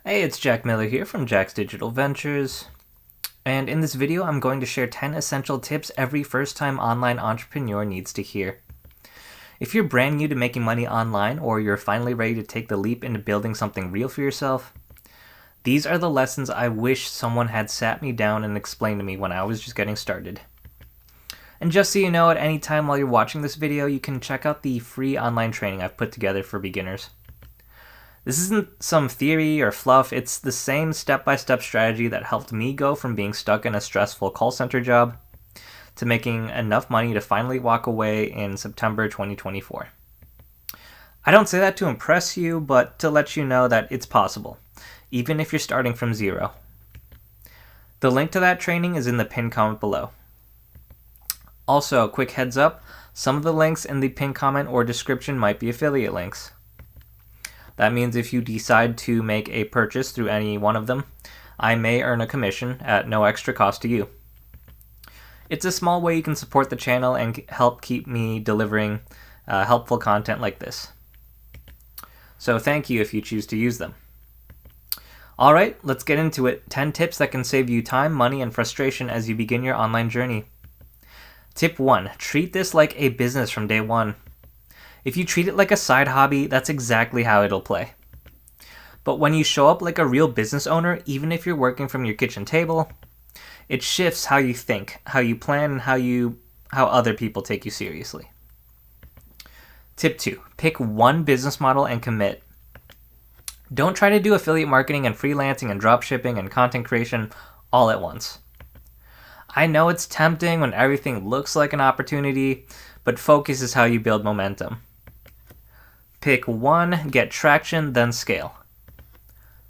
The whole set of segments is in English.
Hey, it's Jack Miller here from Jack's Digital Ventures. And in this video, I'm going to share 10 essential tips every first-time online entrepreneur needs to hear. If you're brand new to making money online, or you're finally ready to take the leap into building something real for yourself, these are the lessons I wish someone had sat me down and explained to me when I was just getting started. And just so you know, at any time while you're watching this video, you can check out the free online training I've put together for beginners. This isn't some theory or fluff, it's the same step-by-step strategy that helped me go from being stuck in a stressful call center job to making enough money to finally walk away in September 2024. I don't say that to impress you, but to let you know that it's possible, even if you're starting from zero. The link to that training is in the pinned comment below. Also, a quick heads up, some of the links in the pinned comment or description might be affiliate links. That means if you decide to make a purchase through any one of them, I may earn a commission at no extra cost to you. It's a small way you can support the channel and help keep me delivering helpful content like this. So thank you if you choose to use them. Alright, let's get into it. 10 tips that can save you time, money, and frustration as you begin your online journey. Tip 1. Treat this like a business from day one. If you treat it like a side hobby, that's exactly how it'll play. But when you show up like a real business owner, even if you're working from your kitchen table, it shifts how you think, how you plan, and how other people take you seriously. Tip 2. Pick one business model and commit. Don't try to do affiliate marketing and freelancing and dropshipping and content creation all at once. I know it's tempting when everything looks like an opportunity, but focus is how you build momentum. Pick one, get traction, then scale.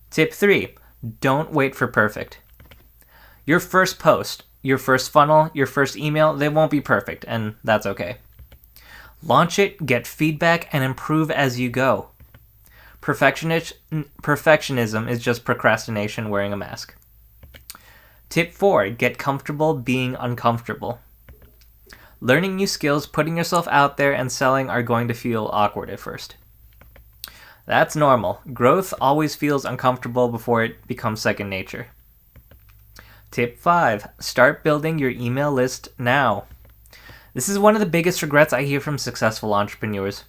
Tip 3. Don't wait for perfect. Your first post, your first funnel, your first email, they won't be perfect, and that's okay. Launch it, get feedback, and improve as you go. Perfectionism is just procrastination wearing a mask. Tip 4. Get comfortable being uncomfortable. Learning new skills, putting yourself out there, and selling are going to feel awkward at first. That's normal. Growth always feels uncomfortable before it becomes second nature. Tip 5. Start building your email list now. This is one of the biggest regrets I hear from successful entrepreneurs.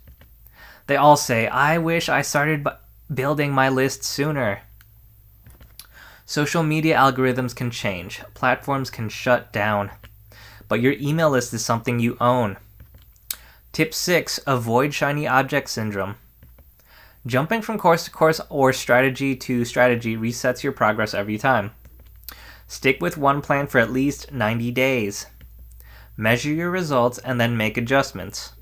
They all say, I wish I started building my list sooner. Social media algorithms can change. Platforms can shut down. But your email list is something you own. Tip 6. Avoid shiny object syndrome. Jumping from course to course or strategy to strategy resets your progress every time. Stick with one plan for at least 90 days. Measure your results and then make adjustments.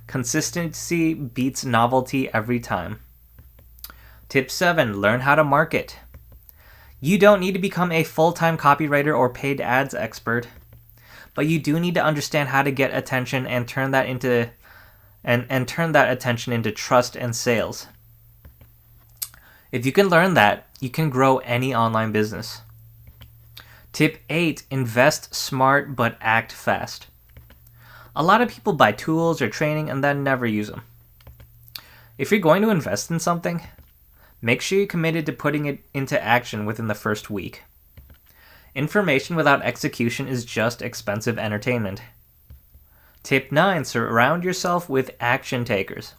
Consistency beats novelty every time. Tip 7. Learn how to market. You don't need to become a full-time copywriter or paid ads expert, but you do need to understand how to get attention and turn that attention into trust and sales. If you can learn that, you can grow any online business. Tip 8. Invest smart but act fast. A lot of people buy tools or training and then never use them. If you're going to invest in something, make sure you're committed to putting it into action within the first week. Information without execution is just expensive entertainment. Tip 9. Surround yourself with action takers.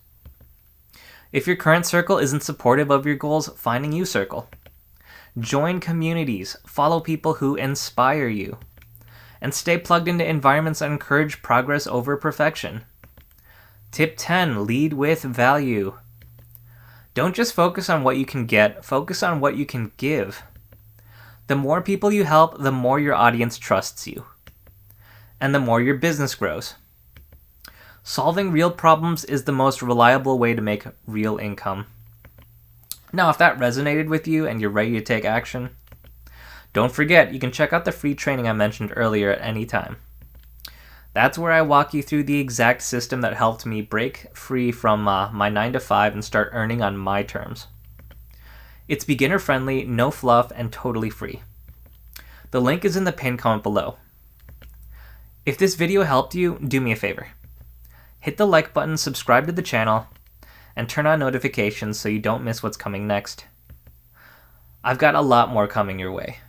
If your current circle isn't supportive of your goals, find a new circle. Join communities, follow people who inspire you, and stay plugged into environments that encourage progress over perfection. Tip 10. Lead with value. Don't just focus on what you can get, focus on what you can give. The more people you help, the more your audience trusts you, and the more your business grows. Solving real problems is the most reliable way to make real income. Now, if that resonated with you and you're ready to take action, don't forget you can check out the free training I mentioned earlier at any time. That's where I walk you through the exact system that helped me break free from my 9-to-5 and start earning on my terms. It's beginner-friendly, no fluff, and totally free. The link is in the pinned comment below. If this video helped you, do me a favor. Hit the like button, subscribe to the channel, and turn on notifications so you don't miss what's coming next. I've got a lot more coming your way,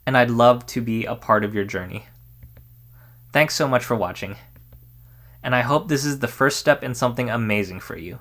and I'd love to be a part of your journey. Thanks so much for watching, and I hope this is the first step in something amazing for you.